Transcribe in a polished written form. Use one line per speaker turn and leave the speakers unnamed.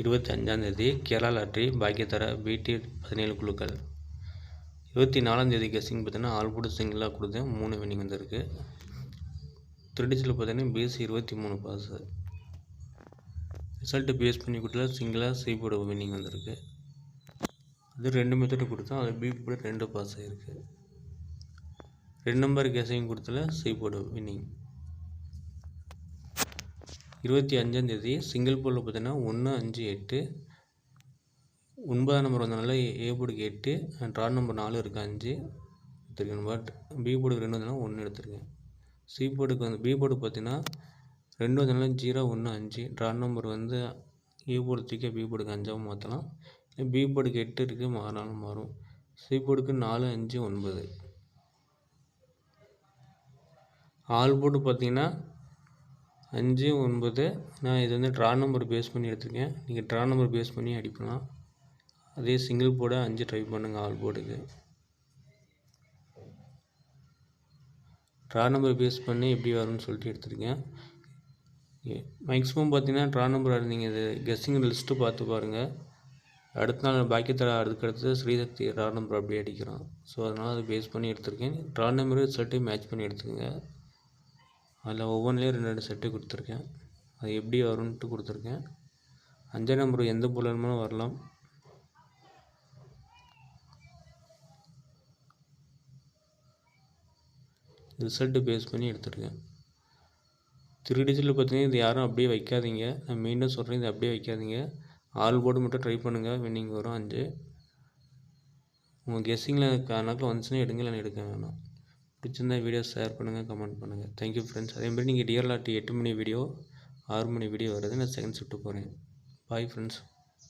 25 Kerala lottery பாக்கியத்தர பிடி 17 குழுக்கள். 24 guessing பார்த்தீங்கன்னா ஆல் போர்டு சிங்கிளாக கொடுத்தேன், 3 வின்னிங் வந்திருக்கு. 3 டிஜிட்டில் பார்த்தீங்கன்னா பிஎஸ்சி 23 பாஸ். ரிசல்ட்டு பேஸ் பண்ணி கொடுத்தா சிங்கிளாக சி போர்டு வின்னிங் வந்திருக்கு. அது 2 மெத்தடு கொடுத்தோம், அது பி போர்டு 2 பாஸ் ஆகிருக்கு. 2 நம்பர் கெஸ்ஸிங் கொடுத்தல சி போர்டு வின்னிங். 25 சிங்கிள் போர்டில் பார்த்தீங்கன்னா 1, 5, 8. 9ஆம் நம்பர் வந்தனால ஏ போர்டுக்கு 8, ட்ரா நம்பர் 4 இருக்குது 5 எடுத்துருக்கேன். பட் பி போர்டுக்கு 2 வந்தனால 1 எடுத்துருக்கேன். சி போர்டுக்கு வந்து பி போர்டுக்கு பார்த்தீங்கன்னா 2 வந்தனால 0, 1, 5. ட்ரா நம்பர் வந்து ஏ போர்டு தூக்கி பி போர்டுக்கு 5ஆகவும் மாற்றலாம். பி போர்டுக்கு 8 இருக்குது, மாறினாலும் மாறும். சி போர்டுக்கு 4, 5, 9. ஆல் போர்டு பார்த்தீங்கன்னா 5, 9. நான் இது வந்து ட்ரா நம்பர் பேஸ் பண்ணி எடுத்துருக்கேன். நீங்கள் ட்ரா நம்பர் பேஸ் பண்ணி அடிக்கலாம். அதே சிங்கிள் போர்டை 5 ட்ரை பண்ணுங்கள். ஆல் போர்டுக்கு ட்ரா நம்பர் பேஸ் பண்ணி எப்படி வரும்னு சொல்லிட்டு எடுத்துருக்கேன். மேக்ஸிமம் பார்த்தீங்கன்னா ட்ரா நம்பர் நீங்கள் இது கெஸ்ஸிங் லிஸ்ட்டு பார்த்து பாருங்கள். அடுத்த நாள் பாக்கியத்தர அடுத்தது ஸ்ரீசக்தி ட்ரா நம்பர் அப்படியே அடிக்கிறோம். ஸோ அதனால் அதை பேஸ் பண்ணி எடுத்திருக்கேன். ட்ரா நம்பரு ரிசல்ட்டையும் மேட்ச் பண்ணி எடுத்துக்கோங்க. அதில் ஒவ்வொன்றிலையும் 2 செட்டு கொடுத்துருக்கேன். அது எப்படி வரும்ன்ட்டு கொடுத்துருக்கேன். 5ஆம் நம்பர் எந்த போலனுமே வரலாம். ரிசல்ட்டு பேஸ் பண்ணி எடுத்துருக்கேன். 3 டிஜிட்டில் பார்த்தீங்கன்னா இது யாரும் அப்படியே வைக்காதீங்க. நான் மீண்டும் சொல்கிறேன், இது அப்படியே வைக்காதீங்க. ஆல் போர்டு மட்டும் ட்ரை பண்ணுங்கள், வின்னிங் வரும் 5. உங்கள் கெஸ்ஸிங்கில் கணக்கில் வந்துச்சுன்னா எடுங்க, இல்லைன்னா எடுக்க வேணாம். பிடிச்சிருந்தா வீடியோ ஷேர் பண்ணுங்கள், கமெண்ட் பண்ணுங்கள். Thank you friends. அதேமாதிரி நீங்கள் டிஆர்எல்ஆர்டி 8 மணி வீடியோ 6 மணி வீடியோ வருது, நான் செகண்ட் ஷிஃப்ட்டு போகிறேன். Bye friends.